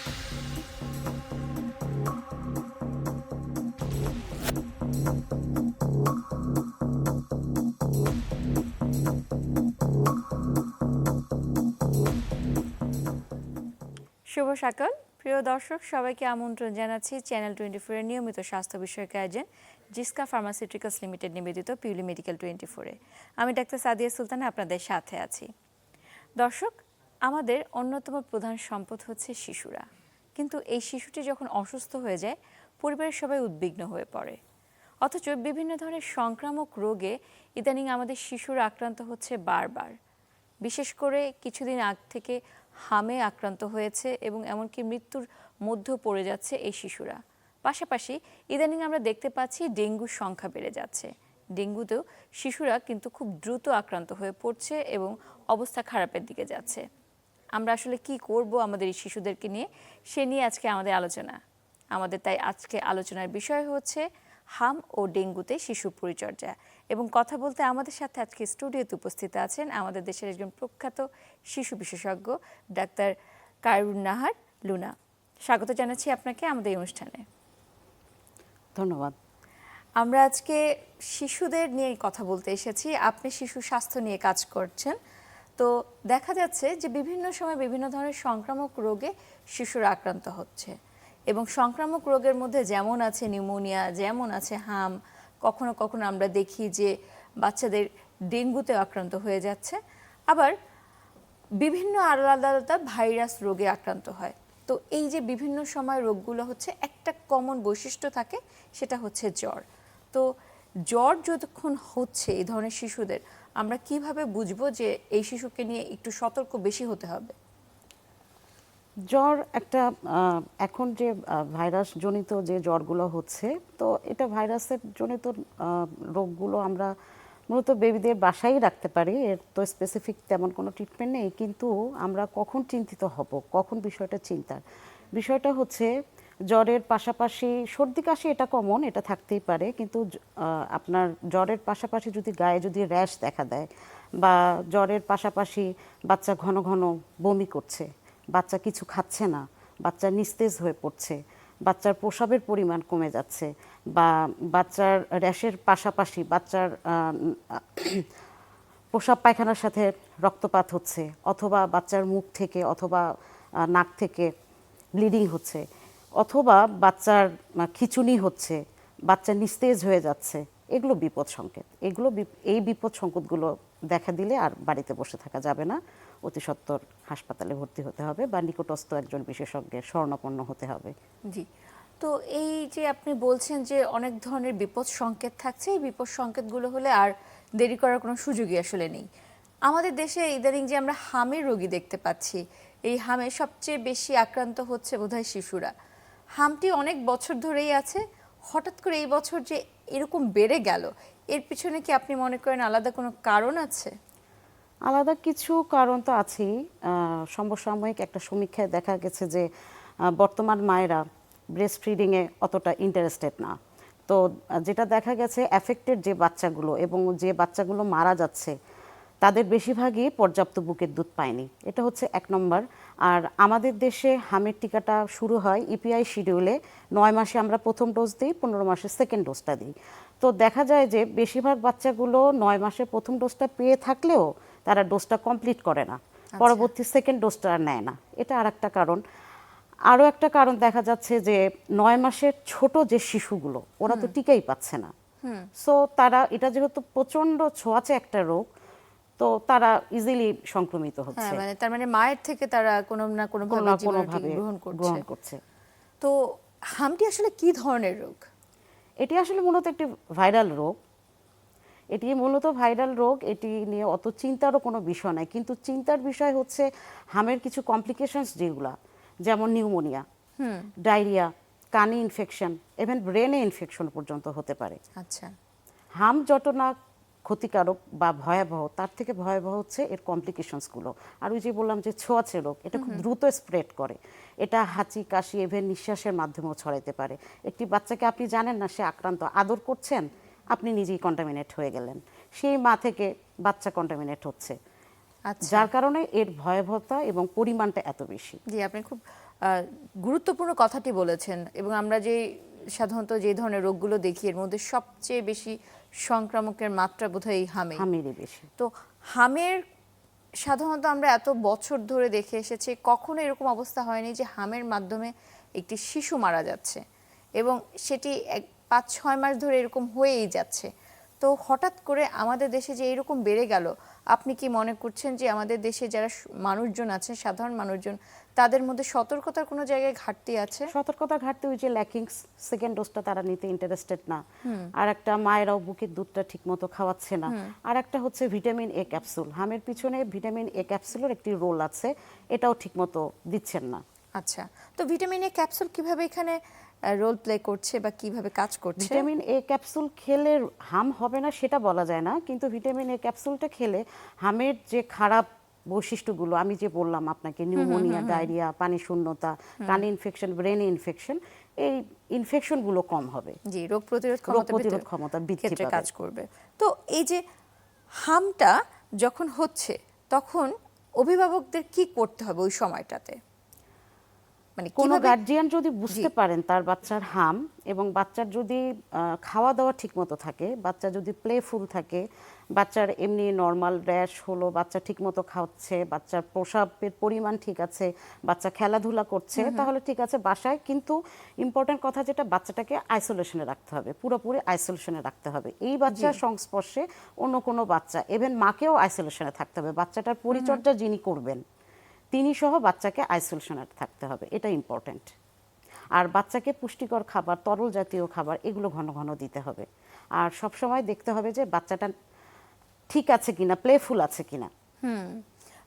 শুভ সকাল প্রিয় দর্শক, সবাইকে আমন্ত্রণ জানাচ্ছি চ্যানেল 24 এর নিয়মিত স্বাস্থ্য বিষয়ক আয়োজন জিসকা ফার্মাসিউটিক্যালস লিমিটেড নিবেদিত পিউলি মেডিকেল 24 এ। আমি ডাক্তার সাদিয়া সুলতানা আপনাদের সাথে আছি। দর্শক, আমাদের অন্যতম প্রধান সম্পদ হচ্ছে শিশুরা, কিন্তু এই শিশুটি যখন অসুস্থ হয়ে যায় পরিবারের সবাই উদ্বিগ্ন হয়ে পড়ে। অথচ বিভিন্ন ধরনের সংক্রামক রোগে ইদানিং আমাদের শিশুরা আক্রান্ত হচ্ছে বারবার। বিশেষ করে কিছুদিন আগ থেকে হামে আক্রান্ত হয়েছে এবং এমনকি মৃত্যুর মধ্যেও পড়ে যাচ্ছে এই শিশুরা। পাশাপাশি ইদানিং আমরা দেখতে পাচ্ছি ডেঙ্গুর সংখ্যা বেড়ে যাচ্ছে। ডেঙ্গুতেও শিশুরা কিন্তু খুব দ্রুত আক্রান্ত হয়ে পড়ছে এবং অবস্থা খারাপের দিকে যাচ্ছে। আমরা আসলে কি করব আমাদের এই শিশুদেরকে নিয়ে, সে নিয়ে আজকে আমাদের আলোচনা। তাই আজকে আলোচনার বিষয় হচ্ছে হাম ও ডেঙ্গুতে শিশু পরিচর্যা। এবং কথা বলতে আমাদের সাথে আজকে স্টুডিওতে উপস্থিত আছেন আমাদের দেশের একজন প্রখ্যাত শিশু বিশেষজ্ঞ ডাক্তার কায়রুন নাহার লুনা। স্বাগত জানাচ্ছি আপনাকে আমাদের এই অনুষ্ঠানে। ধন্যবাদ। আমরা আজকে শিশুদের নিয়ে কথা বলতে এসেছি। আপনি শিশু স্বাস্থ্য নিয়ে কাজ করছেন, তো দেখা যাচ্ছে যে বিভিন্ন সময় বিভিন্ন ধরনের সংক্রামক রোগে শিশুরা আক্রান্ত হচ্ছে এবং সংক্রামক রোগের মধ্যে যেমন আছে নিউমোনিয়া, যেমন আছে হাম, কখনো কখনো আমরা দেখি যে বাচ্চাদের ডেঙ্গুতে আক্রান্ত হয়ে যাচ্ছে, আবার বিভিন্ন আলাদা আলাদা ভাইরাস রোগে আক্রান্ত হয়। তো এই যে বিভিন্ন সময় রোগগুলো হচ্ছে একটা কমন বৈশিষ্ট্য থাকে, সেটা হচ্ছে জ্বর। তো জ্বর যতক্ষণ হচ্ছে এই ধরনের শিশুদের, আমরা কিভাবে বুঝবো যে এই শিশুকে নিয়ে একটু সতর্ক বেশি হতে হবে? জ্বর একটা এখন যে ভাইরাস জনিত যে জ্বরগুলো হচ্ছে, তো এটা ভাইরাসের জনিত রোগগুলো আমরা মূলত বেবিদের বাসায় রাখতে পারি। এর তো স্পেসিফিক তেমন কোনো ট্রিটমেন্ট নেই, কিন্তু আমরা কখন চিন্তিত হব, কখন বিষয়টা চিন্তার বিষয়টা হচ্ছে জ্বরের পাশাপাশি সর্দি কাশি, এটা কমন, এটা থাকতেই পারে, কিন্তু আপনার জ্বরের পাশাপাশি যদি গায়ে যদি র্যাশ দেখা দেয় বা জ্বরের পাশাপাশি বাচ্চা ঘন ঘন বমি করছে, বাচ্চা কিছু খাচ্ছে না, বাচ্চা নিস্তেজ হয়ে পড়ছে, বাচ্চার প্রস্রাবের পরিমাণ কমে যাচ্ছে, বা বাচ্চার র্যাশের পাশাপাশি বাচ্চার প্রস্রাব পায়খানার সাথে রক্তপাত হচ্ছে, অথবা বাচ্চার মুখ থেকে অথবা নাক থেকে ব্লিডিং হচ্ছে, অথবা বাচ্চার খিঁচুনি হচ্ছে, বাচ্চা নিস্তেজ হয়ে যাচ্ছে, এগুলো বিপদ সংকেত। এই বিপদ সংকেতগুলো দেখা দিলে আর বাড়িতে বসে থাকা যাবে না, অতি সত্বর হাসপাতালে ভর্তি হতে হবে বা নিকটস্থ একজন বিশেষজ্ঞের শরণাপন্ন হতে হবে। জি, তো এই যে আপনি বলছেন যে অনেক ধরনের বিপদ সংকেত থাকছে, এই বিপদ সংকেতগুলো হলে আর দেরি করার কোনো সুযোগই আসলে নেই। আমাদের দেশে ইদানিং যে আমরা হামের রোগী দেখতে পাচ্ছি, এই হামে সবচেয়ে বেশি আক্রান্ত হচ্ছে বোধহয় শিশুরা। হামটি অনেক বছর ধরেই আছে, হঠাৎ করে এই বছর যে এরকম বেড়ে গেল, এর পিছনে কি আপনি মনে করেন আলাদা কোনো কারণ আছে? আলাদা কিছু কারণ তো আছেই। সমসাময়িক একটা সমীক্ষায় দেখা গেছে যে বর্তমান মায়েরা ব্রেস্ট ফিডিংয়ে অতটা ইন্টারেস্টেড না। তো যেটা দেখা গেছে, অ্যাফেক্টেড যে বাচ্চাগুলো এবং যে বাচ্চাগুলো মারা যাচ্ছে তাদের বেশিরভাগই পর্যাপ্ত বুকের দুধ পায়নি, এটা হচ্ছে 1 নম্বর। আর আমাদের দেশে হামের টিকাটা শুরু হয় ইপিআই শিডিউলে, 9 মাসে আমরা প্রথম ডোজ দিই, 15 মাসে সেকেন্ড ডোজটা দিই। তো দেখা যায় যে বেশিরভাগ বাচ্চাগুলো 9 মাসে প্রথম ডোজটা পেয়ে থাকলেও তারা ডোজটা কমপ্লিট করে না, পরবর্তী সেকেন্ড ডোজটা নেয় না, এটা আর একটা কারণ। আরও একটা কারণ দেখা যাচ্ছে যে 9 মাসের ছোট যে শিশুগুলো, ওরা তো টিকাই পাচ্ছে না। সো তারা, এটা যেহেতু প্রচণ্ড ছোঁয়াচে একটা রোগ, তো তারা ইজিলি সংক্রমিত হচ্ছে। মানে তার মানে মায়ের থেকে তারা কোনো না কোনো ভাবে গ্রহণ করছে। তো হামটি আসলে কি ধরনের রোগ? এটি আসলে মূলত একটি ভাইরাল রোগ। এটি নিয়ে অত চিন্তারও কোনো বিষয় নাই, কিন্তু চিন্তার বিষয় হচ্ছে হামের কিছু কমপ্লিকেশনস যেগুলা, যেমন নিউমোনিয়া, ডায়রিয়া, কানে ইনফেকশন, ইভেন ব্রেনে ইনফেকশন পর্যন্ত হতে পারে। আচ্ছা, হাম যত না ক্ষতিকারক বা ভয়াবহ, তার থেকে ভয়াবহ হচ্ছে এর কমপ্লিকেশনসগুলো। আর ওই যে বললাম যে ছোঁয়াচে রোগ, এটা খুব দ্রুত স্প্রেড করে, এটা হাঁচি কাশি ইভেন নিঃশ্বাসের মাধ্যমেও ছড়াইতে পারে। একটি বাচ্চাকে আপনি জানেন না সে আক্রান্ত, আদর করছেন, আপনি নিজেই কন্টামিনেট হয়ে গেলেন, সেই মা থেকে বাচ্চা কন্টামিনেট হচ্ছে। আচ্ছা। যার কারণে এর ভয়াবহতা এবং পরিমাণটা এত বেশি। জি, আপনি খুব গুরুত্বপূর্ণ কথাটি বলেছেন এবং আমরা যে সাধারণত যে ধরনের রোগগুলো দেখি এর মধ্যে সবচেয়ে বেশি সংক্রামকের মাত্রা বোধহয় এই হামে। হামেরই বেশি। তো হামের সাধারণত আমরা এত বছর ধরে দেখে এসেছি, কখনো এরকম অবস্থা হয়নি যে হামের মাধ্যমে একটি শিশু মারা যাচ্ছে এবং সেটি 5-6 মাস ধরে এরকম হয়েই যাচ্ছে। তো হঠাৎ করে আমাদের দেশে যে এরকম বেড়ে গেল, আপনি কি মনে করছেন যে আমাদের দেশে যারা মানুষজন আছে, সাধারণ মানুষজন, তাদের মধ্যে সতর্কতার কোনো জায়গায় ঘাটতি আছে? সতর্কতা ঘাটতি, ওই যে ল্যাকিংস, সেকেন্ড ডোজটা তারা নিতে ইন্টারেস্টেড না। আর একটা মায়েরাও বুকের দুধটা ঠিকমতো খাওয়াচ্ছে না। আর একটা হচ্ছে ভিটামিন এ ক্যাপসুল, হামের পিছনে ভিটামিন এ ক্যাপসুলের একটি রোল আছে, এটাও ঠিকমতো দিচ্ছেন না। আচ্ছা, তো ভিটামিন এ ক্যাপসুল কিভাবে এখানে রোল প্লে করছে বা কিভাবে কাজ করছে? ভিটামিন এ ক্যাপসুল খেলে হাম হবে না সেটা বলা যায় না, কিন্তু ভিটামিন এ ক্যাপসুলটা খেলে হামের যে খারাপ বৈশিষ্ট্যগুলো আমি যে বললাম আপনাকে, নিউমোনিয়া, ডায়রিয়া, পানি শূন্যতা, কান ইনফেকশন, ব্রেন ইনফেকশন, এই ইনফেকশনগুলো কম হবে। জি, রোগ প্রতিরোধ ক্ষমতা বৃদ্ধি ক্ষেত্রে পাবে, কাজ করবে। তো এই যে হামটা যখন হচ্ছে তখন অভিভাবকদের কি করতে হবে ওই সময়টাতে? মানে কোনো কিভাবে? গার্জিয়ান যদি বুঝতে পারেন তার বাচ্চার হাম, এবং বাচ্চার যদি খাওয়া দাওয়া ঠিকমতো থাকে, বাচ্চা যদি প্লেফুল থাকে, বাচ্চার এমনি নর্মাল র্যাশ হলো, বাচ্চা ঠিকমতো খাচ্ছে, বাচ্চার প্রস্রাবের পরিমাণ ঠিক আছে, বাচ্চা খেলাধুলা করছে, তাহলে ঠিক আছে বাসায়। কিন্তু ইম্পর্টেন্ট কথা যেটা, বাচ্চাটাকে আইসোলেশনে রাখতে হবে, পুরোপুরি আইসোলেশনে রাখতে হবে। এই বাচ্চার সংস্পর্শে অন্য কোনো বাচ্চা, ইভেন মাকেও আইসোলেশনে থাকতে হবে। বাচ্চাটার পরিচর্যা যিনি করবেন তিনি সহ বাচ্চাকে আইসোলেশনে থাকতে হবে, এটা ইম্পর্টেন্ট। আর বাচ্চাকে পুষ্টিকর খাবার, তরল জাতীয় খাবার, এগুলো ঘন ঘন দিতে হবে। আর সব সময় দেখতে হবে যে বাচ্চাটা ঠিক আছে কিনা, প্লেফুল আছে কিনা।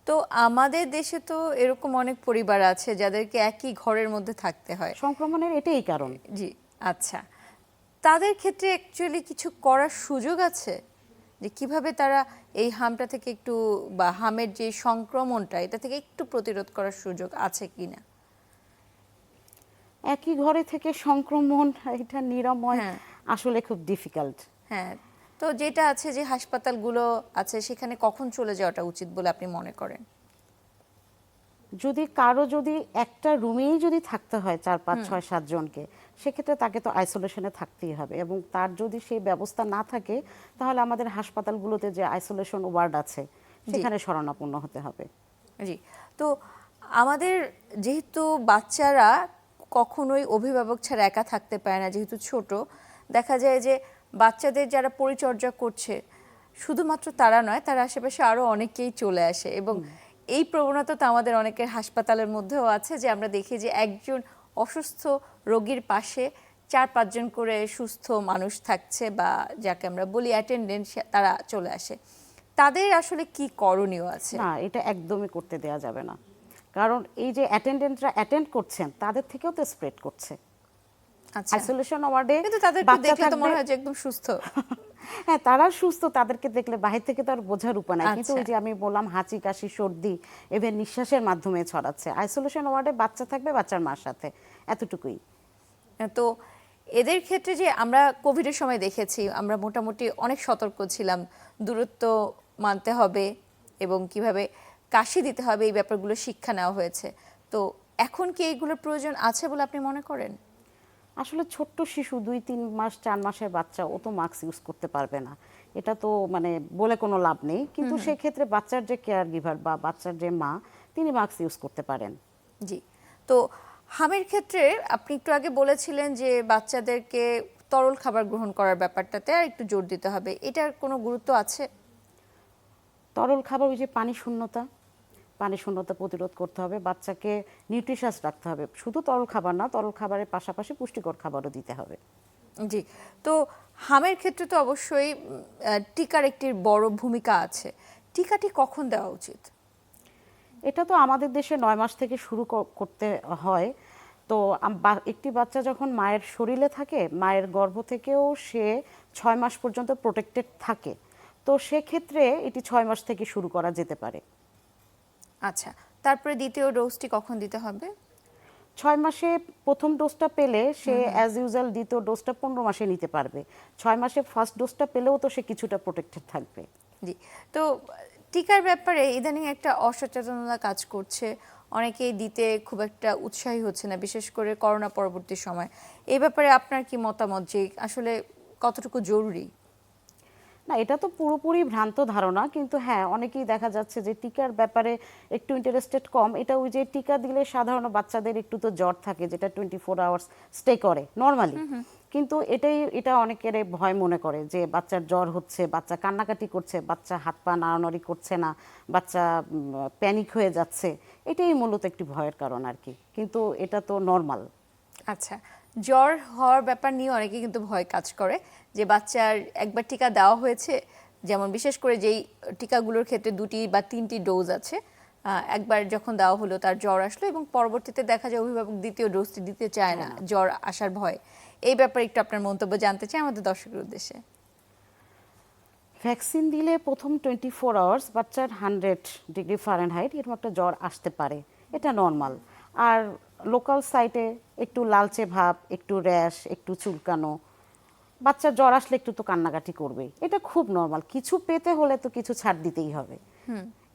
তো আমাদের দেশে তো এরকম অনেক পরিবার আছে যাদেরকে একই ঘরের মধ্যে থাকতে হয়। সংক্রমণের এটাই কারণ। জি, আচ্ছা, তাদের ক্ষেত্রে অ্যাকচুয়ালি কিছু করার সুযোগ আছে যে কিভাবে তারা এই হামটা থেকে একটু, বা হামের যে সংক্রমণটা এটা থেকে একটু প্রতিরোধ করার সুযোগ আছে কিনা? একই ঘরে থেকে সংক্রমণ, এটা নিরাময় হ্যাঁ। আসলে খুব ডিফিকাল্ট। হ্যাঁ, তো যেটা আছে যে হাসপাতালগুলো আছে সেখানে কখন চলে যাওয়াটা উচিত বলে আপনি মনে করেন? যদি কারো যদি একটা রুমেই যদি থাকতে হয় 4-5-6-7 জনকে, সেক্ষেত্রে তাকে তো আইসোলেশনে থাকতেই হবে। এবং তার যদি সেই ব্যবস্থা না থাকে, তাহলে আমাদের হাসপাতালগুলোতে যে আইসোলেশন ওয়ার্ড আছে সেখানে শরণাপন্ন হতে হবে। জি, তো আমাদের যেহেতু বাচ্চারা কখনোই অভিভাবক ছাড়া একা থাকতে পারে না, যেহেতু ছোট, দেখা যায় যে বাচ্চাদের যারা পরিচর্যা করছে শুধুমাত্র তারা নয়, তার আশেপাশে আরও অনেকেই চলে আসে এবং এই প্রবণতা তো আমাদের অনেকের হাসপাতালের মধ্যেও আছে যে আমরা দেখি যে একজন অসুস্থ রোগীর পাশে 4-5 জন করে সুস্থ মানুষ থাকছে, বা যাকে আমরা বলি অ্যাটেন্ডেন্ট, তারা চলে আসে। তাদের আসলে কি করণীয় আছে? না, এটা একদমই করতে দেয়া যাবে না। কারণ এই যে অ্যাটেন্ডেন্টরা অ্যাটেন্ড করছেন, তাদের থেকেও তো স্প্রেড করছে। আচ্ছা, আইসোলেশন ওয়ার্ডে কিন্তু তাদেরকে বাচ্চা দেখলে তো থাকবে, মনে হয় যে একদম সুস্থ। হ্যাঁ তারা সুস্থ, তাদেরকে দেখলে বাহির থেকে তো আর বোঝার উপায় নাই। কিন্তু আচ্ছা। ওই যে আমি বললাম হাঁচি, কাশি, সর্দি, এভেন নিঃশ্বাসের মাধ্যমে ছড়াচ্ছে। আইসোলেশন ওয়ার্ডে বাচ্চা থাকবে বাচ্চার মার সাথে, এতটুকুই। তো এদের ক্ষেত্রে যে আমরা কোভিডের সময় দেখেছি, আমরা মোটামুটি অনেক সতর্ক ছিলাম, দূরত্ব মানতে হবে এবং কিভাবে কাশি দিতে হবে, এই ব্যাপারগুলো শিক্ষা নেওয়া হয়েছে। তো এখন কি এইগুলোর প্রয়োজন আছে বলে আপনি মনে করেন? আসলে ছোট্ট শিশু 2-3 মাস 4 মাসের বাচ্চা, ও তো মাস্ক ইউজ করতে পারবে না, এটা তো মানে বলে কোনো লাভ নেই। কিন্তু সেই ক্ষেত্রে বাচ্চার যে কেয়ার গিভার বা বাচ্চার যে মা, তিনি মাস্ক ইউজ করতে পারেন। জি, তো হামের ক্ষেত্রে আপনি একটু আগে বলেছিলেন যে বাচ্চাদেরকে তরল খাবার গ্রহণ করার ব্যাপারটাতে আর একটু জোর দিতে হবে, এটার কোনো গুরুত্ব আছে? তরল খাবার, ওই যে পানি শূন্যতা, পানি শূন্যতা প্রতিরোধ করতে হবে, বাচ্চাকে নিউট্রিশাস রাখতে হবে। শুধু তরল খাবার না, তরল খাবারের পাশাপাশি পুষ্টিকর খাবারও দিতে হবে। জি, তো হামের ক্ষেত্রে তো অবশ্যই টিকার একটি বড় ভূমিকা আছে। টিকাটি কখন দেওয়া উচিত? এটা তো আমাদের দেশে 9 মাস থেকে শুরু করতে হয়। তো একটি বাচ্চা যখন মায়ের শরীরে থাকে, মায়ের গর্ভ থেকেও সে 6 মাস পর্যন্ত প্রোটেক্টেড থাকে। তো সেক্ষেত্রে এটি 6 মাস থেকে শুরু করা যেতে পারে। আচ্ছা, তারপরে দ্বিতীয় ডোজটি কখন দিতে হবে? 6 মাসে প্রথম ডোজটা পেলে সে অ্যাজ ইউজুয়াল দ্বিতীয় ডোজটা 15 মাসে নিতে পারবে। 6 মাসে ফার্স্ট ডোজটা পেলেও তো সে কিছুটা প্রোটেক্টেড থাকবে। জি, তো টিকার ব্যাপারে ইদানিং একটা অসচেতনতা কাজ করছে, অনেকেই দিতে খুব একটা উৎসাহী হচ্ছে না, বিশেষ করে করোনা পরবর্তী সময়। এই ব্যাপারে আপনার কি মতামত, যে আসলে কতটুকু জরুরি? না, এটা তো পুরোপুরি ভ্রান্ত ধারণা, কিন্তু হ্যাঁ অনেকেই দেখা যাচ্ছে যে টিকার ব্যাপারে একটু ইন্টারেস্টেড কম। এটা ওই যে টিকা দিলে সাধারণ বাচ্চাদের একটু তো জ্বর থাকে, যেটা 24 আওয়ার্স স্টে করে নর্মালি, কিন্তু এটা অনেকের ভয় মনে করে যে বাচ্চার জ্বর হচ্ছে, বাচ্চা কান্নাকাটি করছে, বাচ্চা হাত পা নাড়ানাড়ি করছে না, বাচ্চা প্যানিক হয়ে যাচ্ছে। এটাই মূলত একটি ভয়ের কারণ আর কি, কিন্তু এটা তো নর্মাল। আচ্ছা, জ্বর হওয়ার ব্যাপার নিয়ে অনেকে কিন্তু ভয় কাজ করে, যে বাচ্চার একবার টিকা দেওয়া হয়েছে, যেমন বিশেষ করে যেই টিকাগুলোর ক্ষেত্রে 2টি বা 3টি ডোজ আছে, একবার যখন দেওয়া হলো তার জ্বর আসলো এবং পরবর্তীতে দেখা যায় অভিভাবক দ্বিতীয় ডোজটি দিতে চায় না, জ্বর আসার ভয়। এই ব্যাপারে একটু আপনার মন্তব্য জানতে চাই আমাদের দর্শকের উদ্দেশ্যে। ভ্যাকসিন দিলে প্রথম 24 আওয়ার্স বাচ্চার 100 ডিগ্রি ফারেনহাইট এরকম একটা জ্বর আসতে পারে, এটা নর্মাল। আর লোকাল সাইটে একটু লালচে ভাব, একটু র্যাশ, একটু চুলকানো, বাচ্চার জ্বর আসলে একটু তো কান্নাকাটি করবেই, এটা খুব নর্মাল। কিছু পেতে হলে তো কিছু ছাড় দিতেই হবে,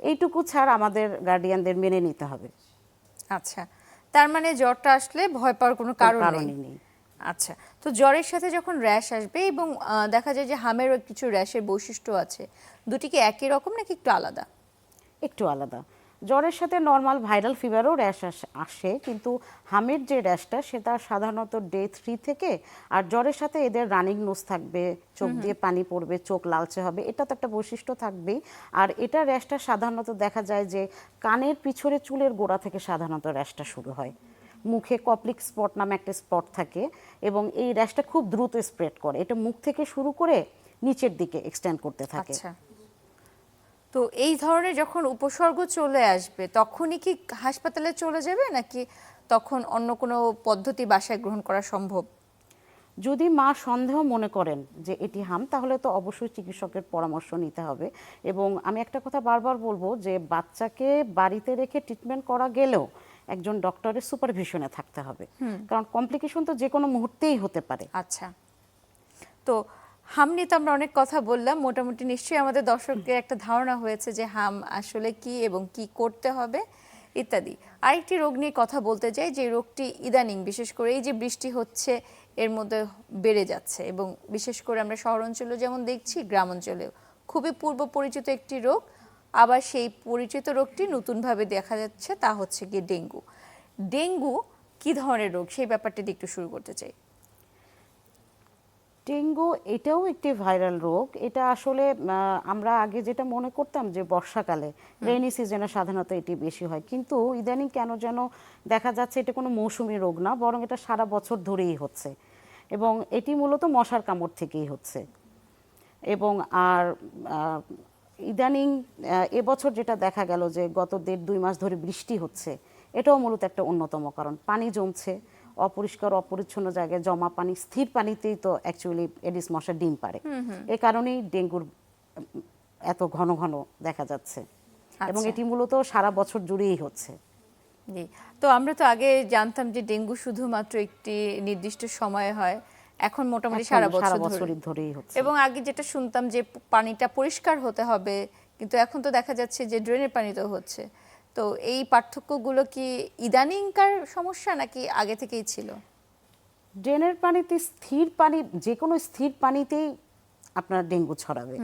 এইটুকু ছাড় আমাদের গার্ডিয়ানদের মেনে নিতে হবে। আচ্ছা, তার মানে জ্বরটা আসলে ভয় পাওয়ার কোনো কারণই নেই। আচ্ছা, তো জ্বরের সাথে যখন র্যাশ আসবে এবং দেখা যায় যে হামেরও কিছু র্যাশের বৈশিষ্ট্য আছে, দুটি কি একই রকম নাকি একটু আলাদা? একটু আলাদা। জ্বরের সাথে নর্মাল ভাইরাল ফিভারও র্যাশ আসে, কিন্তু হামের যে র্যাশটা সেটা সাধারণত ডে 3 থেকে, আর জ্বরের সাথে এদের রানিং নোজ থাকবে, চোখ দিয়ে পানি পড়বে, চোখ লালচে হবে, এটা তো একটা বৈশিষ্ট্য থাকবেই। আর এটা র্যাশটা সাধারণত দেখা যায় যে কানের পিছনে চুলের গোড়া থেকে সাধারণত র্যাশটা শুরু হয়। মুখে কপ্লিক স্পট নামে একটা স্পট থাকে এবং এই র্যাশটা খুব দ্রুত স্প্রেড করে, এটা মুখ থেকে শুরু করে নিচের দিকে এক্সটেন্ড করতে থাকে। আচ্ছা, তো এই ধরনের যখন উপসর্গ চলে আসবে তখনই কি হাসপাতালে চলে যাবে, নাকি তখন অন্য কোনো পদ্ধতি বাসায় গ্রহণ করা সম্ভব? যদি মা সন্দেহ মনে করেন যে এটি হাম, তাহলে তো অবশ্যই চিকিৎসকের পরামর্শ নিতে হবে। এবং আমি একটা কথা বারবার বলবো যে বাচ্চাকে বাড়িতে রেখে ট্রিটমেন্ট করা গেলেও একজন ডক্টরের সুপারভিশনে থাকতে হবে, কারণ কমপ্লিকেশন তো যে কোনো মুহূর্তেই হতে পারে। আচ্ছা, তো হাম নিয়ে তো আমরা অনেক কথা বললাম, মোটামুটি নিশ্চয়ই আমাদের দর্শকদের একটা ধারণা হয়েছে যে হাম আসলে কি এবং কি করতে হবে ইত্যাদি। আরেকটি রোগ নিয়ে কথা বলতে চাই, যে রোগটি ইদানিং বিশেষ করে এই যে বৃষ্টি হচ্ছে এর মধ্যে বেড়ে যাচ্ছে, এবং বিশেষ করে আমরা শহর অঞ্চলেও যেমন দেখছি, গ্রাম অঞ্চলেও খুবই পূর্ব পরিচিত একটি রোগ। আবার সেই পরিচিত রোগটি নতুনভাবে দেখা যাচ্ছে, তা হচ্ছে গিয়ে ডেঙ্গু। ডেঙ্গু কি ধরনের রোগ, সেই ব্যাপারটা দিয়ে একটু শুরু করতে চাই। ডেঙ্গু এটাও একটি ভাইরাল রোগ। এটা আসলে আমরা আগে যেটা মনে করতাম যে বর্ষাকালে রেইনি সিজনে সাধারণত এটি বেশি হয়, কিন্তু ইদানিং কেন যেন দেখা যাচ্ছে এটা কোনো মৌসুমী রোগ না, বরং এটা সারা বছর ধরেই হচ্ছে এবং এটি মূলত মশার কামড় থেকেই হচ্ছে। এবং আর ইদানিং এবছর যেটা দেখা গেল যে গত 1.5-2 মাস ধরে বৃষ্টি হচ্ছে, এটাও মূলত একটা অন্যতম কারণ। পানি জমছে, অপরিষ্কার অপরিচ্ছন্ন জায়গায় জমা পানি, স্থির পানিতেই তো অ্যাকচুয়ালি এডিস মশা ডিম পারে, এ কারণেই ডেঙ্গুর এত ঘন ঘন দেখা যাচ্ছে এবং আচ্ছা। এটি মূলত সারা বছর জুড়েই হচ্ছে। জি, তো আমরা তো আগে জানতাম যে ডেঙ্গু শুধুমাত্র একটি নির্দিষ্ট সময়ে হয়, এখন মোটামুটি সারা বছরই ধরেই হচ্ছে। এবং আগে যেটা শুনতাম যে পানিটা পরিষ্কার হতে হবে, কিন্তু এখন তো দেখা যাচ্ছে যে ড্রেনের পানিতেও হচ্ছে। তো এই পার্থক্যগুলো কি ইদানিংকার সমস্যা নাকি আগে থেকেই ছিল? ড্রেনের পানিতে স্থির পানি, যে কোনো স্থির পানিতেই আপনার ডেঙ্গু ছড়াবে,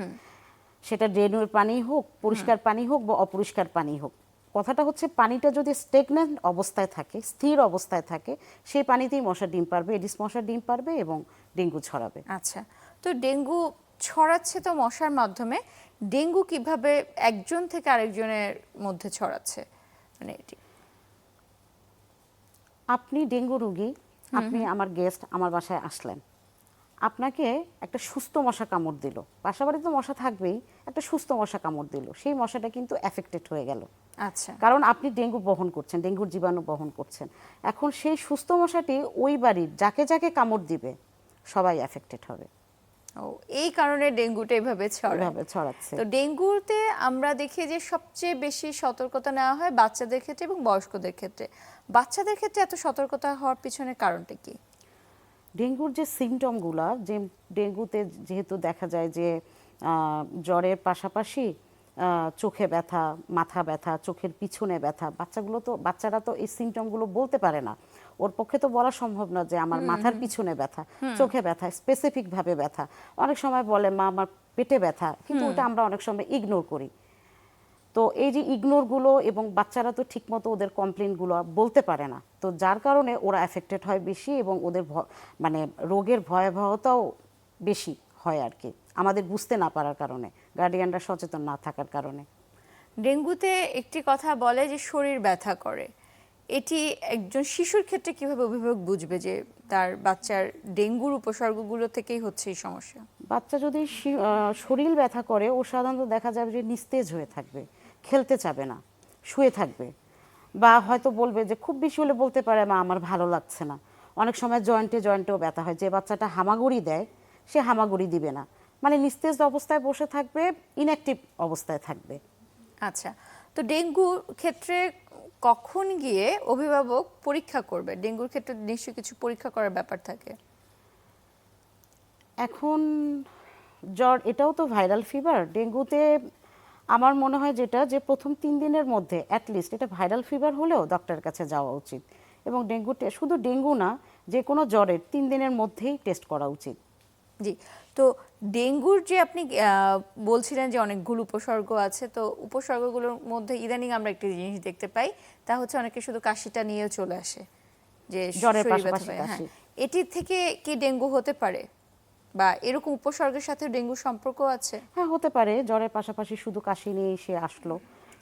সেটা ড্রেনের পানি হোক, পরিষ্কার পানি হোক বা অপরিষ্কার পানি হোক। কথাটা হচ্ছে পানিটা যদি স্টেগন্যান্ট অবস্থায় থাকে, স্থির অবস্থায় থাকে, সেই পানিতেই মশা ডিম পারবে, এডিস মশা ডিম পারবে এবং ডেঙ্গু ছড়াবে। আচ্ছা, তো ডেঙ্গু ছড়াচ্ছে তো মশার মাধ্যমে, ডেঙ্গু কিভাবে একজন থেকে আরেকজনের মধ্যে ছড়াচ্ছে, মানে এটি? আপনি ডেঙ্গু রোগী, আপনি আমার গেস্ট, আমার বাসায় আসলেন, আপনাকে একটা সুস্থ মশা কামড় দিল, বাসা বাড়িতে মশা থাকবেই, একটা সুস্থ মশা কামড় দিল, সেই মশাটা কিন্তু এফেক্টেড হয়ে গেল, আচ্ছা, কারণ আপনি ডেঙ্গু বহন করছেন, ডেঙ্গুর জীবাণু বহন করছেন। এখন সেই সুস্থ মশাটি ওই বাড়ির যাকে যাকে কামড় দিবে সবাই এফেক্টেড হবে। ও, এই কারণে ডেঙ্গুটা এভাবে ছড়াচ্ছে। তো ডেঙ্গুতে আমরা দেখি যে সবচেয়ে বেশি সতর্কতা নেওয়া হয় বাচ্চাদের ক্ষেত্রে এবং বয়স্কদের ক্ষেত্রে। বাচ্চাদের ক্ষেত্রে এত সতর্কতা হওয়ার পিছনে কারণটা কি? ডেঙ্গুর যে সিমটমগুলা, যে ডেঙ্গুতে যেহেতু দেখা যায় যে জ্বরের পাশাপাশি চোখে ব্যথা, মাথা ব্যথা, চোখের পিছনে ব্যথা, বাচ্চারা তো এই সিমটমগুলো বলতে পারে না। ওর পক্ষে তো বলা সম্ভব না যে আমার মাথার পিছনে ব্যথা, চোখে ব্যথা, স্পেসিফিক ভাবে ব্যথা। অনেক সময় বলে মা আমার পেটে ব্যথা, কিন্তু ওটা আমরা অনেক সময় ইগনোর করি। তো এই যে ইগনোরগুলো, এবং বাচ্চারা তো ঠিকমতো ওদের কমপ্লেনগুলো বলতে পারে না, তো যার কারণে ওরা এফেক্টেড হয় বেশি, এবং ওদের মানে রোগের ভয়াবহতাও বেশি হয় আর কি, আমাদের বুঝতে না পারার কারণে, গার্ডিয়ানরা সচেতন না থাকার কারণে। ডেঙ্গুতে একটি কথা বলে যে শরীর ব্যথা করে, এটি একজন শিশুর ক্ষেত্রে কিভাবে অভিভাবক বুঝবে যে তার বাচ্চার ডেঙ্গুর উপসর্গগুলো থেকেই হচ্ছে এই সমস্যা? বাচ্চা যদি শরীর ব্যথা করে, ও সাধারণত দেখা যাবে যে নিস্তেজ হয়ে থাকবে, খেলতে চাবে না, শুয়ে থাকবে, বা হয়তো বলবে যে, খুব বেশি হলে বলতে পারে মা আমার ভালো লাগছে না। অনেক সময় জয়েন্টেও ব্যথা হয়। যে বাচ্চাটা হামাগুড়ি দেয়, সে হামাগুড়ি দিবে না, মানে নিস্তেজ অবস্থায় বসে থাকবে, ইনঅ্যাক্টিভ অবস্থায় থাকবে। আচ্ছা, তো ডেঙ্গুর ক্ষেত্রে কখন গিয়ে অভিভাবক পরীক্ষা করবে? ডেঙ্গুর ক্ষেত্রে নিশ্চয়ই কিছু পরীক্ষা করার ব্যাপার থাকে। এখন জ্বর, এটাও তো ভাইরাল ফিভার। ডেঙ্গুতে আমার মনে হয় যেটা, যে প্রথম 3 দিনের মধ্যে অ্যাটলিস্ট এটা ভাইরাল ফিভার হলেও ডক্টরের কাছে যাওয়া উচিত, এবং শুধু ডেঙ্গু না, যে কোনো জ্বরের 3 দিনের মধ্যেই টেস্ট করা উচিত। জি, তো ডেঙ্গুর যে আপনি বলছিলেন যে অনেকগুলো উপসর্গ আছে, তো উপসর্গগুলোর মধ্যে ইদানিং আমরা একটা জিনিস দেখতে পাই, তা হচ্ছে অনেকে শুধু কাশিটা নিয়েও চলে আসে, যে জ্বরের শরীর ব্যথা পাশাপাশি হয়। হ্যাঁ, কাশি। এটির থেকে কি ডেঙ্গু হতে পারে, বা এরকম উপসর্গের সাথে ডেঙ্গুর সম্পর্ক আছে? হ্যাঁ, হতে পারে। জ্বরের পাশাপাশি শুধু কাশি নিয়ে সে আসলো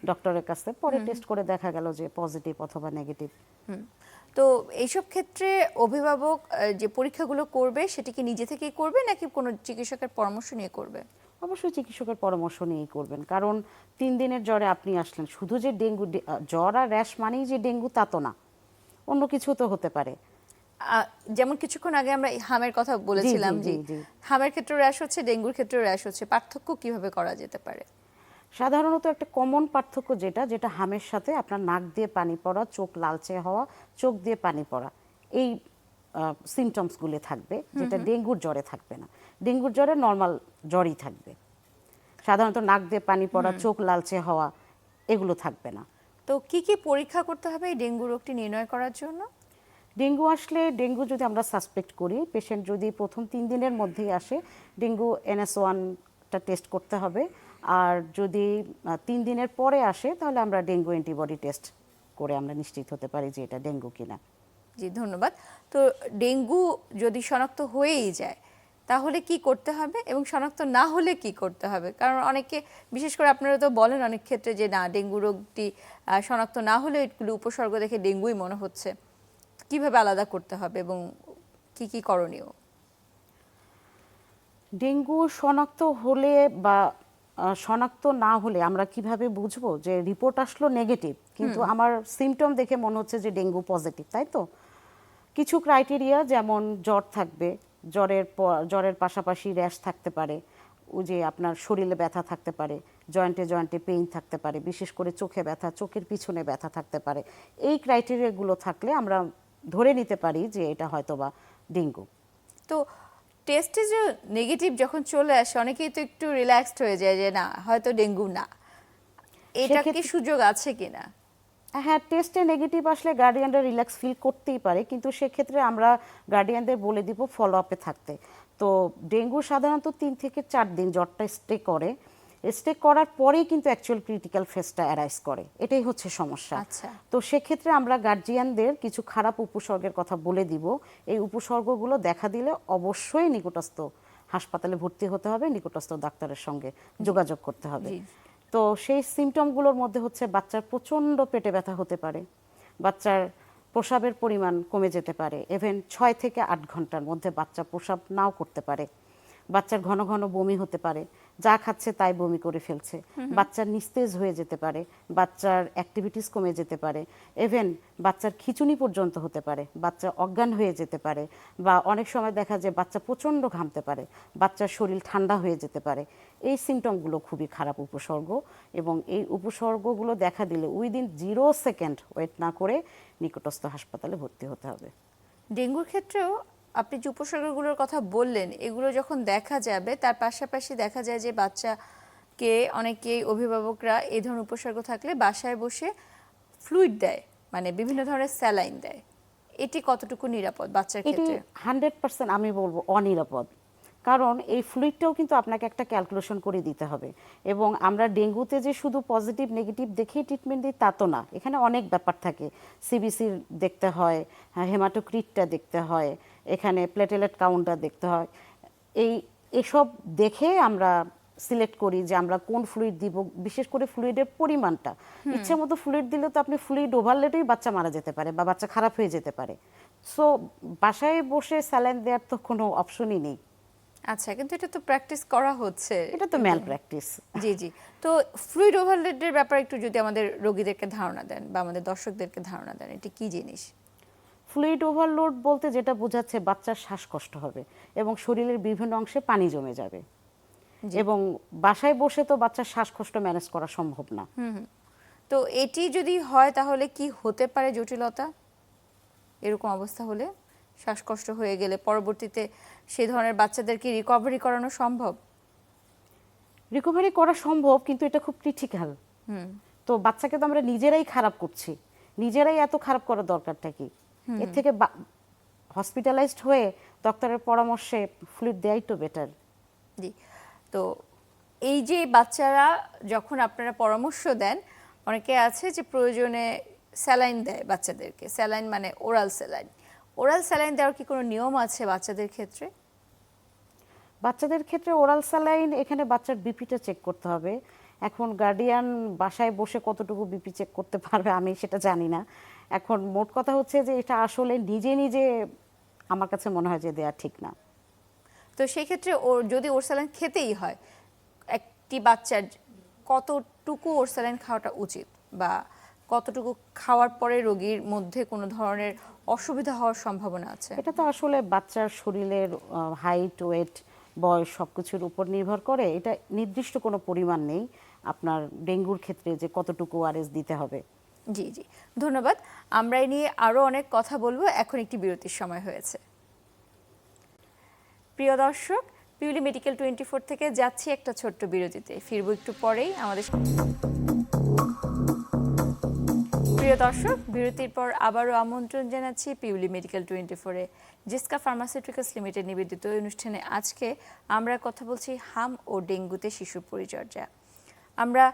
ডক্টরের কাছে, পরে টেস্ট করে দেখা গেল যে পজিটিভ অথবা নেগেটিভ। তো এইসব ক্ষেত্রে অভিভাবক যে পরীক্ষাগুলো করবে সেটি কি নিজে থেকেই করবে, নাকি কোনো চিকিৎসকের পরামর্শ নিয়ে করবে? অবশ্যই চিকিৎসকের পরামর্শ নিয়েই করবেন, কারণ 3 দিনের জ্বরে আপনি আসলেন, শুধু যে জ্বর আর র্যাশ মানেই যে ডেঙ্গু তা তো না, অন্য কিছু তো হতে পারে। যেমন কিছুক্ষণ আগে আমরা হামের কথা জি বলেছিলাম, জি জি জি। হামের ক্ষেত্রে র্যাশ হচ্ছে, ডেঙ্গুর ক্ষেত্রে র্যাশ হচ্ছে, পার্থক্য কিভাবে করা যেতে পারে? সাধারণত একটা কমন পার্থক্য যেটা হামের সাথে আপনার নাক দিয়ে পানি পড়া, চোখ লালচে হওয়া, চোখ দিয়ে পানি পড়া, এই সিমটমসগুলো থাকবে, যেটা ডেঙ্গুর জ্বরে থাকবে না। ডেঙ্গুর জ্বরে নর্মাল জ্বরই থাকবে, সাধারণত নাক দিয়ে পানি পড়া, চোখ লালচে হওয়া এগুলো থাকবে না। তো কি কি পরীক্ষা করতে হবে এই ডেঙ্গু রোগটি নির্ণয় করার জন্য? ডেঙ্গু যদি আমরা সাসপেক্ট করি, পেশেন্ট যদি প্রথম 3 দিনের মধ্যেই আসে, ডেঙ্গু NS1টা টেস্ট করতে হবে। আর যদি 3 দিনের পরে আসে, তাহলে আমরা ডেঙ্গু অ্যান্টিবডি টেস্ট করে আমরা নিশ্চিত হতে পারি যে এটা ডেঙ্গু কিনা। জি, ধন্যবাদ। তো ডেঙ্গু যদি শনাক্ত হয়েই যায় তাহলে কি করতে হবে, এবং শনাক্ত না হলে কি করতে হবে? কারণ অনেকে, বিশেষ করে আপনারা তো বলেন অনেক ক্ষেত্রে যে না, ডেঙ্গু রোগটি শনাক্ত না হলে এগুলো উপসর্গ দেখে ডেঙ্গুই মনে হচ্ছে, কিভাবে আলাদা করতে হবে এবং কি কি করণীয়? ডেঙ্গু শনাক্ত হলে বা শনাক্ত না হলে আমরা কিভাবে বুঝবো যে রিপোর্ট আসলো নেগেটিভ, কিন্তু আমার সিমটম দেখে মনে হচ্ছে যে ডেঙ্গু পজিটিভ, তাই তো? কিছু ক্রাইটেরিয়া, যেমন জ্বর থাকবে, জ্বরের পাশাপাশি র্যাশ থাকতে পারে, ও যে আপনার শরীরে ব্যথা থাকতে পারে, জয়েন্টে পেইন থাকতে পারে, বিশেষ করে চোখে ব্যথা, চোখের পিছনে ব্যথা থাকতে পারে। এই ক্রাইটেরিয়াগুলো থাকলে আমরা ধরে নিতে পারি যে এটা হয়তোবা ডেঙ্গু। তো টেস্টে যে নেগেটিভ যখন চলে আসে, অনেকেই তো একটু রিল্যাক্সড হয়ে যায় যে না, হয়তো ডেঙ্গু না। এটা কি সুযোগ আছে কিনা? হ্যাঁ, টেস্টে নেগেটিভ আসলে গার্ডিয়ানরা রিল্যাক্স ফিল করতেই পারে, কিন্তু সেক্ষেত্রে আমরা গার্ডিয়ানদের বলে দিব ফলো আপে থাকতে। তো ডেঙ্গু সাধারণত 3 থেকে 4 দিন জ্বরটা স্টে করার পরেই কিন্তু অ্যাকচুয়াল ক্রিটিক্যাল ফেজটা অ্যারাইজ করে, এটাই হচ্ছে সমস্যা। আচ্ছা, তো সেক্ষেত্রে আমরা গার্জিয়ানদের কিছু খারাপ উপসর্গের কথা বলে দিব। এই উপসর্গগুলো দেখা দিলে অবশ্যই নিকটস্থ হাসপাতালে ভর্তি হতে হবে, নিকটস্থ ডাক্তারের সঙ্গে যোগাযোগ করতে হবে। জি। তো সেই সিমটমগুলোর মধ্যে হচ্ছে বাচ্চার প্রচণ্ড পেটে ব্যথা হতে পারে, বাচ্চার প্রস্রাবের পরিমাণ কমে যেতে পারে, ইভেন 6 থেকে 8 ঘন্টার মধ্যে বাচ্চা প্রস্রাব নাও করতে পারে, বাচ্চার ঘন ঘন বমি হতে পারে, যা খাচ্ছে তাই বমি করে ফেলছে, বাচ্চার নিস্তেজ হয়ে যেতে পারে, বাচ্চার অ্যাক্টিভিটিস কমে যেতে পারে, ইভেন বাচ্চার খিঁচুনি পর্যন্ত হতে পারে, বাচ্চা অজ্ঞান হয়ে যেতে পারে, বা অনেক সময় দেখা যায় বাচ্চা প্রচণ্ড ঘামতে পারে, বাচ্চার শরীর ঠান্ডা হয়ে যেতে পারে। এই সিমটমগুলো খুবই খারাপ উপসর্গ, এবং এই উপসর্গগুলো দেখা দিলে উইদিন 0 সেকেন্ড ওয়েট না করে নিকটস্থ হাসপাতালে ভর্তি হতে হবে। ডেঙ্গুর ক্ষেত্রেও আপনি যে উপসর্গগুলোর কথা বললেন, এগুলো যখন দেখা যাবে, তার পাশাপাশি দেখা যায় যে বাচ্চা অনেকেই অভিভাবকরা এই ধরনের উপসর্গ থাকলে বাসায় বসে ফ্লুইড দেয়, মানে বিভিন্ন ধরনের স্যালাইন দেয়। এটি কতটুকু নিরাপদ বাচ্চার এটি ক্ষেত্রে? 100% আমি বলবো অনিরাপদ। কারণ এই ফ্লুইডটাও কিন্তু আপনাকে একটা ক্যালকুলেশন করে দিতে হবে। এবং আমরা ডেঙ্গুতে যে শুধু পজিটিভ নেগেটিভ দেখেই ট্রিটমেন্ট দিই তা তো না, এখানে অনেক ব্যাপার থাকে। সিবিসির দেখতে হয়, হেমাটোক্রিটটা দেখতে হয়, এখানে প্লেটেলেট কাউন্টটা দেখতে হয়। এসব দেখে আমরা সিলেক্ট করি যে আমরা কোন ফ্লুইড দিব, বিশেষ করে ফ্লুইডের পরিমাণটা। ইচ্ছে মতো ফ্লুইড দিলে তো আপনি ফ্লুইড ওভারলোডেই বাচ্চা মারা যেতে পারে বা বাচ্চা খারাপ হয়ে যেতে পারে। সো বাসায় বসে স্যালাইন দেওয়ার তো কোনো অপশনই নেই। আচ্ছা, কিন্তু এটা তো প্র্যাকটিস করা হচ্ছে। এটা তো ম্যাল প্র্যাকটিস। জি জি। তো ফ্লুইড ওভারলোডের ব্যাপারে একটু যদি আমাদের রোগীদেরকে ধারণা দেন বা আমাদের দর্শকদেরকে ধারণা দেন, এটি কি জিনিস? ফ্লুইড ওভারলোড বলতে যেটা বোঝাচ্ছে বাচ্চার শ্বাসকষ্ট হবে এবং শরীরের বিভিন্ন অংশে পানি জমে যাবে। এবং বাসায় বসে তো বাচ্চার শ্বাসকষ্ট ম্যানেজ করা সম্ভব না। তো এটি যদি হয় তাহলে কি হতে পারে জটিলতা? এরকম অবস্থা হলে, শ্বাসকষ্ট হয়ে গেলে পরবর্তীতে সেই ধরনের বাচ্চাদেরকে রিকভারি করানো সম্ভব? রিকভারি করা সম্ভব, কিন্তু এটা খুব ক্রিটিক্যাল। তো বাচ্চাকে তো আমরা নিজেরাই খারাপ করছি, নিজেরাই এত খারাপ করার দরকারটা কি? এর থেকে হসপিটালাইজড হয়ে ডক্টরের পরামর্শে ফ্লুইড দেয়াই তো বেটার। জি। তো এই যে বাচ্চারা যখন আপনারা পরামর্শ দেন, অনেকে আছে যে প্রয়োজনে স্যালাইন দেয় বাচ্চাদেরকে, স্যালাইন মানে ওরাল স্যালাইন। ওরাল স্যালাইন দেওয়ার কি কোনো নিয়ম আছে বাচ্চাদের ক্ষেত্রে? বাচ্চাদের ক্ষেত্রে ওরাল স্যালাইন, এখানে বাচ্চার বিপিটা চেক করতে হবে। এখন গার্ডিয়ান বাসায় বসে কতটুকু বিপি চেক করতে পারবে আমি সেটা জানি না। এখন মোট কথা হচ্ছে যে এটা আসলে নিজে নিজে আমার কাছে মনে হয় যে দেয়া ঠিক না। তো সেই ক্ষেত্রে ওর যদি ওর স্যালাইন খেতেই হয়, একটি বাচ্চার কতটুকু ওর স্যালাইন খাওয়াটা উচিত, বা কতটুকু খাওয়ার পরে রোগীর মধ্যে কোনো ধরনের অসুবিধা হওয়ার সম্ভাবনা আছে? এটা তো আসলে বাচ্চার শরীরের হাইট, ওয়েট, বয়স সবকিছুর উপর নির্ভর করে। এটা নির্দিষ্ট কোনো পরিমাণ নেই আপনার ডেঙ্গুর ক্ষেত্রে যে কতটুকু ওআরএস দিতে হবে। জি জি, ধন্যবাদ। আমরা এই নিয়ে আরও অনেক কথা বলবো, এখন একটি বিরতির সময় হয়েছে। প্রিয় দর্শক, পিউলি মেডিকেল 24 থেকে যাচ্ছি একটা ছোট্ট বিরতিতে, ফিরবো একটু পরেই আমাদের। প্রিয় দর্শক, বিরতির পর আবারও আমন্ত্রণ জানাচ্ছি পিউলি মেডিকেল 24-এ জিসকা ফার্মাসিউটিক্যালস লিমিটেড নিবেদিত অনুষ্ঠানে। আজকে আমরা কথা বলছি হাম ও ডেঙ্গুতে শিশুর পরিচর্যা। আমরা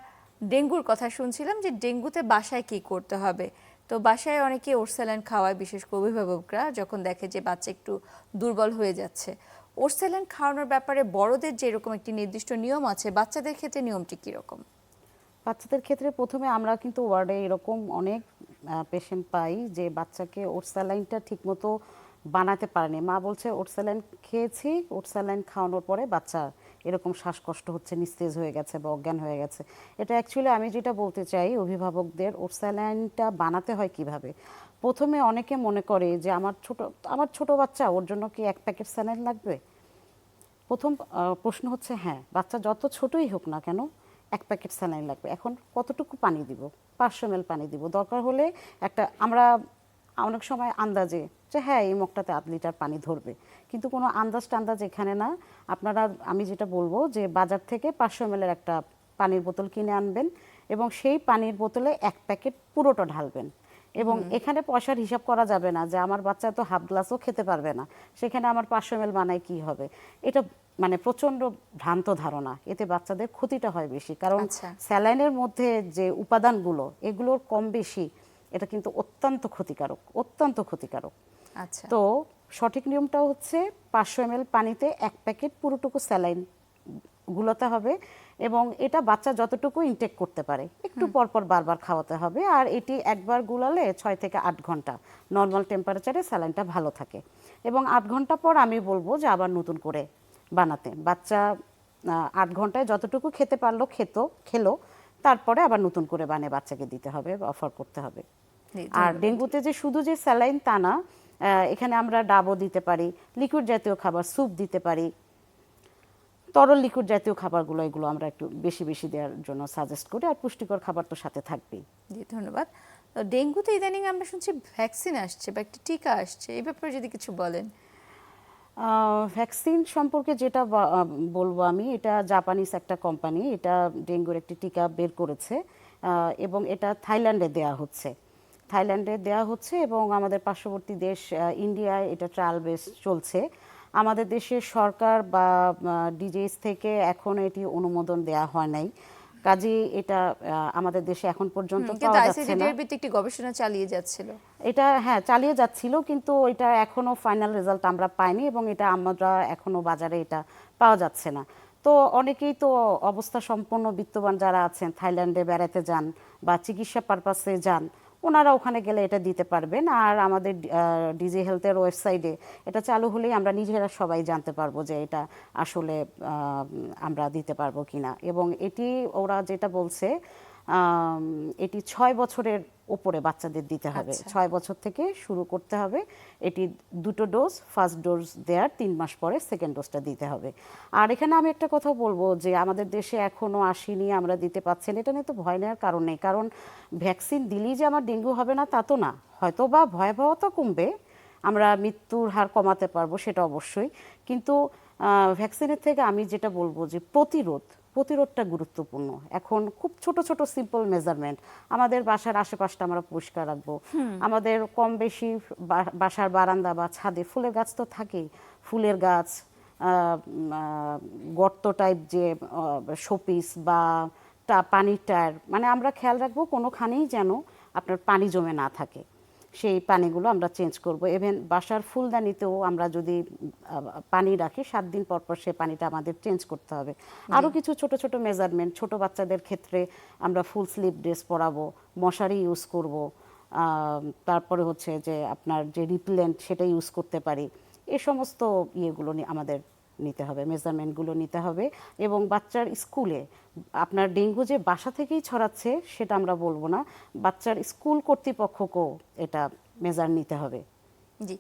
ডেঙ্গুর কথা শুনছিলাম যে ডেঙ্গুতে বাসায় কি করতে হবে। তো বাসায় অনেকে ওরস্যালাইন খাওয়ায়, বিশেষ করে অভিভাবকরা যখন দেখে যে বাচ্চা একটু দুর্বল হয়ে যাচ্ছে। ওরস্যালাইন খাওয়ানোর ব্যাপারে বড়দের যেরকম একটি নির্দিষ্ট নিয়ম আছে, বাচ্চাদের ক্ষেত্রে নিয়মটি কীরকম? বাচ্চাদের ক্ষেত্রে প্রথমে আমরা কিন্তু ওয়ার্ডে এরকম অনেক পেশেন্ট পাই যে বাচ্চাকে ওরস্যালাইনটা ঠিকমতো বানাতে পারেনি। মা বলছে ওরস্যালাইন খেয়েছি, ওরস্যালাইন খাওয়ানোর পরে বাচ্চা এরকম শ্বাসকষ্ট হচ্ছে, নিস্তেজ হয়ে গেছে বা অজ্ঞান হয়ে গেছে। এটা অ্যাকচুয়ালি আমি যেটা বলতে চাই অভিভাবকদের, ওরস্যালাইনটা বানাতে হয় কিভাবে। প্রথমে অনেকে মনে করে যে আমার ছোট বাচ্চা, ওর জন্য কি 1 প্যাকেট স্যালাইন লাগবে? প্রথম প্রশ্ন হচ্ছে হ্যাঁ, বাচ্চা যত ছোটই হোক না কেন 1 প্যাকেট স্যালাইন লাগবে। এখন কতটুকু পানি দিব? 500 ml পানি দিব। দরকার হলে আমরা অনেক সময় আন্দাজে যে হ্যাঁ এই মগটাতে 1/2 লিটার পানি ধরবে, কিন্তু কোনো আন্দাজ এখানে না। আমি যেটা বলবো যে বাজার থেকে 500 ml একটা পানির বোতল কিনে আনবেন এবং সেই পানির বোতলে 1 প্যাকেট পুরোটা ঢালবেন। এবং এখানে পয়সার হিসাব করা যাবে না যে আমার বাচ্চা তো হাফ গ্লাসও খেতে পারবে না, সেখানে আমার 500 ml বানায় কি হবে। এটা মানে প্রচন্ড ভ্রান্ত ধারণা, এতে বাচ্চাদের ক্ষতিটা হয় বেশি। কারণ স্যালাইনের মধ্যে যে উপাদানগুলো এগুলোর কম বেশি এটা কিন্তু অত্যন্ত ক্ষতিকারক। আচ্ছা। তো সঠিক নিয়মটা হচ্ছে 500 ml পানিতে 1 প্যাকেট পুরোটুকু স্যালাইন গুলাতে হবে এবং এটা বাচ্চা যতটুকু ইনটেক করতে পারে একটু পরপর বারবার খাওয়াতে হবে। আর এটি একবার গুলালে 6 থেকে 8 ঘন্টা নর্মাল টেম্পারেচারে স্যালাইনটা ভালো থাকে এবং 8 ঘন্টা পর আমি বলবো যে আবার নতুন করে বানাতে। বাচ্চা 8 ঘন্টায় যতটুকু খেতে পারলো খেলো, তারপরে আবার নতুন করে বানিয়ে বাচ্চাকে দিতে হবে, অফার করতে হবে। আর ডেঙ্গুতে যে শুধু যে স্যালাইন তা না, এখানে আমরা ডাবও দিতে পারি, লিকুইড জাতীয় খাবার, স্যুপ দিতে পারি, তরল লিকুইড জাতীয় খাবারগুলো এগুলো আমরা একটু বেশি বেশি দেওয়ার জন্য সাজেস্ট করি। আর পুষ্টিকর খাবার তো সাথে থাকবেই। জি, ধন্যবাদ। ডেঙ্গুতে ইদানিং আমরা শুনছি ভ্যাকসিন আসছে বা একটা টিকা আসছে, এই ব্যাপারে যদি কিছু বলেন। ভ্যাকসিন সম্পর্কে যেটা বলবো আমি, এটা জাপানিজ একটা কোম্পানি, এটা ডেঙ্গুর একটি টিকা বের করেছে এবং এটা থাইল্যান্ডে দেয়া হচ্ছে এবং আমাদের পার্শ্ববর্তী দেশ ইন্ডিয়ায় এটা ট্রায়াল বেস চলছে। আমাদের দেশের সরকার বা ডিজিএস থেকে এখনো এটি অনুমোদন দেয়া হয় নাই, কাজেই এটা আমাদের দেশে এখন পর্যন্ত কিন্তু পাওয়া যাচ্ছে আইসিডিডি না। এর ভিত্তিক একটি গবেষণা চালিয়ে যাচ্ছিল। এটা হ্যাঁ চালিয়ে যাচ্ছিল, কিন্তু এটা এখনো ফাইনাল রেজাল্ট আমরা পাইনি এবং এটা আমরা এখনো বাজারে এটা পাওয়া যাচ্ছে না। তো অনেকেই তো অবস্থা সম্পন্ন বিত্তবান যারা আছেন, থাইল্যান্ডে বেড়াতে যান বা চিকিৎসা পারপাসে যান, ওনারা ওখানে গেলে এটা দিতে পারবেন। আর আমাদের ডিজি হেলথের ওয়েবসাইটে এটা চালু হলেই আমরা নিজেরা সবাই জানতে পারবো যে এটা আসলে আমরা দিতে পারবো কিনা। এবং এটি ওরা যেটা বলছে, এটি 6 বছরের উপরে বাচ্চাদের দিতে হবে, 6 বছর থেকে শুরু করতে হবে। এটি 2টো ডোজ, ফার্স্ট ডোজ দেওয়ার 3 মাস পরে সেকেন্ড ডোজটা দিতে হবে। আর এখানে আমি একটা কথা বলবো যে আমাদের দেশে এখনো আসেনি, আমরা দিতে পারছি না, এটা নিয়ে তো ভয় নেওয়ার কারণ নেই। কারণ ভ্যাকসিন দিলেই যে আমার ডেঙ্গু হবে না তা তো না, হয়তো বা ভয়াবহতা কমবে, আমরা মৃত্যুর হার কমাতে পারবো সেটা অবশ্যই, কিন্তু ভ্যাকসিনের থেকে আমি যেটা বলবো যে প্রতিরোধটা গুরুত্বপূর্ণ। এখন খুব ছোট ছোট সিম্পল মেজারমেন্ট, আমাদের বাসার আশেপাশটা আমরা পরিষ্কার রাখবো, আমাদের কম বেশি বাসার বারান্দা বা ছাদে ফুলের গাছ তো থাকেই, ফুলের গাছ, গর্ত টাইপ যে শোপিস বা পানির টায়ার, মানে আমরা খেয়াল রাখবো কোনোখানেই যেন আপনার পানি জমে না থাকে, সেই পানিগুলো আমরা চেঞ্জ করব। ইভেন বাসার ফুলদানিতেও আমরা যদি পানি রাখি 7 দিন পর পর সে পানিটা আমাদের চেঞ্জ করতে হবে। আরও কিছু ছোট ছোট মেজারমেন্ট, ছোট বাচ্চাদের ক্ষেত্রে আমরা ফুল স্লিভ ড্রেস পরাবো, মশারি ইউজ করব, তারপরে হচ্ছে যে আপনার যে রিপেলেন্ট সেটা ইউজ করতে পারি। এই সমস্ত ইয়েগুলো আমাদের নিতে হবে, মেজারমেন্টগুলো নিতে হবে। এবং বাচ্চার স্কুলে আপনার ডেঙ্গু যে বাসা থেকেই ছড়াচ্ছে সেটা আমরা বলবো না, বাচ্চার স্কুল কর্তৃপক্ষকেও এটা মেজার নিতে হবে। জি,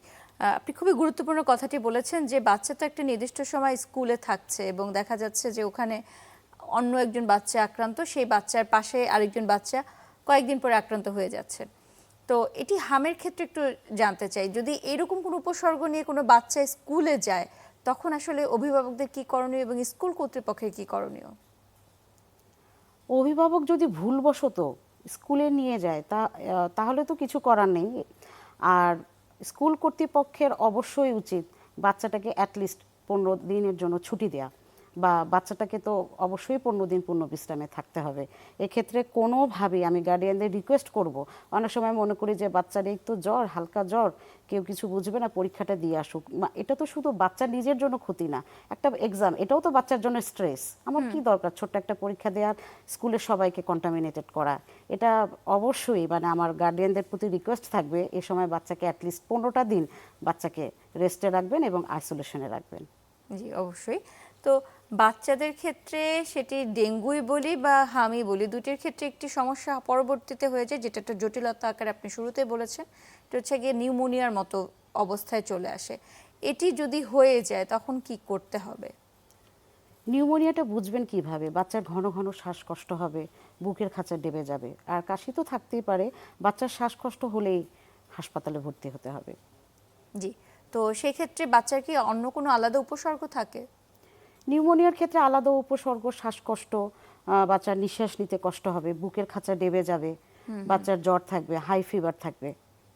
আপনি খুবই গুরুত্বপূর্ণ কথাটি বলেছেন যে বাচ্চা তো একটা নির্দিষ্ট সময় স্কুলে থাকছে এবং দেখা যাচ্ছে যে ওখানে অন্য একজন বাচ্চা আক্রান্ত, সেই বাচ্চার পাশে আরেকজন বাচ্চা কয়েকদিন পরে আক্রান্ত হয়ে যাচ্ছে। তো এটি হামের ক্ষেত্রে একটু জানতে চাই, যদি এরকম কোনো উপসর্গ নিয়ে কোনো বাচ্চা স্কুলে যায় তখন আসলে অভিভাবকদের কি করণীয় এবং স্কুল কর্তৃপক্ষের কি করণীয়? অভিভাবক যদি ভুলবশত স্কুলে নিয়ে যায় তাহলে তো কিছু করার নেই। আর স্কুল কর্তৃপক্ষের অবশ্যই উচিত বাচ্চাটাকে অ্যাটলিস্ট 15 দিনের জন্য ছুটি দেয়া, বা বাচ্চাটাকে তো অবশ্যই 15 দিন পূর্ণ বিশ্রামে থাকতে হবে। এক্ষেত্রে কোনোভাবেই আমি গার্ডিয়ানদের রিকোয়েস্ট করব, অনেক সময় মনে করি যে বাচ্চার এই তো জ্বর, হালকা জ্বর, কেউ কিছু বুঝবে না, পরীক্ষাটা দিয়ে আসুক। এটা তো শুধু বাচ্চার নিজের জন্য ক্ষতি না, একটা এক্সাম এটাও তো বাচ্চার জন্য স্ট্রেস। আমার কি দরকার ছোট্ট একটা পরীক্ষা দেওয়ার, স্কুলের সবাইকে কন্টামিনেটেড করা। এটা অবশ্যই মানে আমার গার্ডিয়ানদের প্রতি রিকোয়েস্ট থাকবে, এ সময় বাচ্চাকে অ্যাটলিস্ট 15টা দিন বাচ্চাকে রেস্টে রাখবেন এবং আইসোলেশনে রাখবেন। জি অবশ্যই। তো বাচ্চাদের ক্ষেত্রে সেটি ডেঙ্গুই বলি বা হামি বলি, দুটির ক্ষেত্রে একটি সমস্যা পরবর্তীতে হয়ে যায়, যেটা একটা জটিলতা আকারে আপনি শুরুতে বলেছেন, এটা হচ্ছে গিয়ে নিউমোনিয়ার মতো অবস্থায় চলে আসে। এটি যদি হয়ে যায় তখন কি করতে হবে? নিউমোনিয়াটা বুঝবেন কিভাবে? বাচ্চার ঘন ঘন শ্বাসকষ্ট হবে, বুকের খাঁচা ডেবে যাবে, আর কাশি তো থাকতেই পারে। বাচ্চার শ্বাসকষ্ট হলেই হাসপাতালে ভর্তি হতে হবে। জি, তো সেই ক্ষেত্রে বাচ্চার কি অন্য কোনো আলাদা উপসর্গ থাকে? নিউমোনিয়ার ক্ষেত্রে আলাদা উপসর্গ, শ্বাসকষ্ট, বাচ্চার নিঃশ্বাস নিতে কষ্ট হবে, বুকের খাঁচা ডেবে যাবে, বাচ্চার জ্বর থাকবে, হাই ফিভার থাকবে।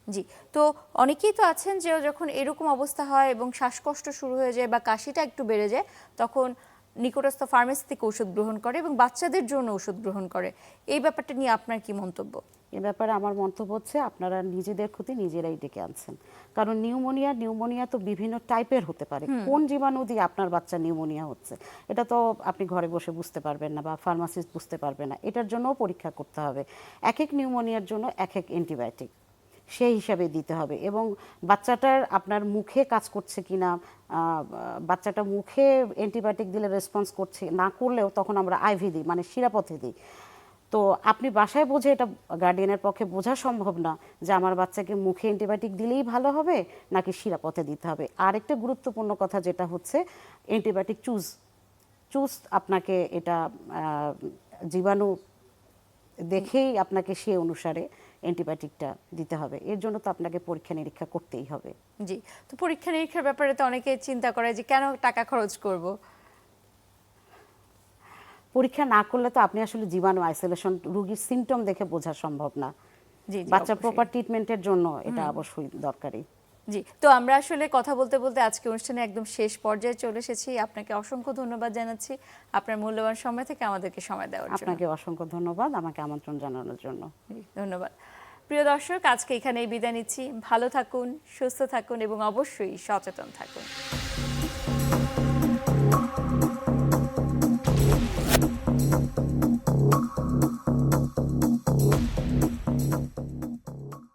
জি, তো অনেকেই তো আছেন যে যখন এরকম অবস্থা হয় এবং শ্বাসকষ্ট শুরু হয়ে যায় বা কাশিটা একটু বেড়ে যায় তখন নিকটস্থ ফার্মেসি থেকে ওষুধ গ্রহণ করে এবং বাচ্চাদের জন্য ওষুধ গ্রহণ করে। এই ব্যাপারটা নিয়ে আপনার কি মন্তব্য? এ ব্যাপারে আমার মন্তব্য হচ্ছে আপনারা নিজেদের ক্ষতি নিজেরাই ডেকে আনছেন। কারণ নিউমোনিয়া তো বিভিন্ন টাইপের হতে পারে। কোন জীবাণু দিয়ে আপনার বাচ্চা নিউমোনিয়া হচ্ছে এটা তো আপনি ঘরে বসে বুঝতে পারবেন না বা ফার্মাসিস্ট বুঝতে পারবে না, এটার জন্যও পরীক্ষা করতে হবে। এক এক নিউমোনিয়ার জন্য এক এক অ্যান্টিবায়োটিক সেই হিসাবে দিতে হবে। এবং বাচ্চাটার আপনার মুখে কাজ করছে কিনা, বাচ্চাটা মুখে অ্যান্টিবায়োটিক দিলে রেসপন্স করছে না করলেও তখন আমরা আইভি দিই, মানে শিরাপথে দিই। তো আপনি বাসায় বুঝে, এটা গার্ডিয়ানের পক্ষে বোঝা সম্ভব না যে আমার বাচ্চাকে মুখে অ্যান্টিবায়োটিক দিলেই ভালো হবে নাকি শিরাপথে দিতে হবে। আরেকটা গুরুত্বপূর্ণ কথা যেটা হচ্ছে অ্যান্টিবায়োটিক চুজ আপনাকে এটা জীবাণু দেখেই আপনাকে সে অনুসারে অ্যান্টিবায়োটিকটা দিতে হবে, এর জন্য তো আপনাকে পরীক্ষা নিরীক্ষা করতেই হবে। জি, তো পরীক্ষা নিরীক্ষার ব্যাপারে তো অনেকে চিন্তা করে যে কেন টাকা খরচ করব। পরীক্ষা না করলে তো আপনি আসলে জীবাণু আইসোলেশন রোগীর সিমটম দেখে বোঝা সম্ভব না। জি জি, বাচ্চার অবশ্যই। প্রপার ট্রিটমেন্টের জন্য এটা অবশ্যই দরকারি। জি, তো আমরা আসলে কথা বলতে বলতে আজকে অনুষ্ঠানে একদম শেষ পর্যায়ে চলে এসেছি। আপনাকে অসংখ্য ধন্যবাদ জানাচ্ছি আপনার মূল্যবান সময় থেকে আমাদেরকে সময় দেওয়ার জন্য। আপনাকে অসংখ্য ধন্যবাদ আমাকে আমন্ত্রণ জানানোর জন্য। জি, ধন্যবাদ। প্রিয় দর্শক, আজকে এখানেই বিদায় নিচ্ছি। ভালো থাকুন, সুস্থ থাকুন এবং অবশ্যই সচেতন থাকুন।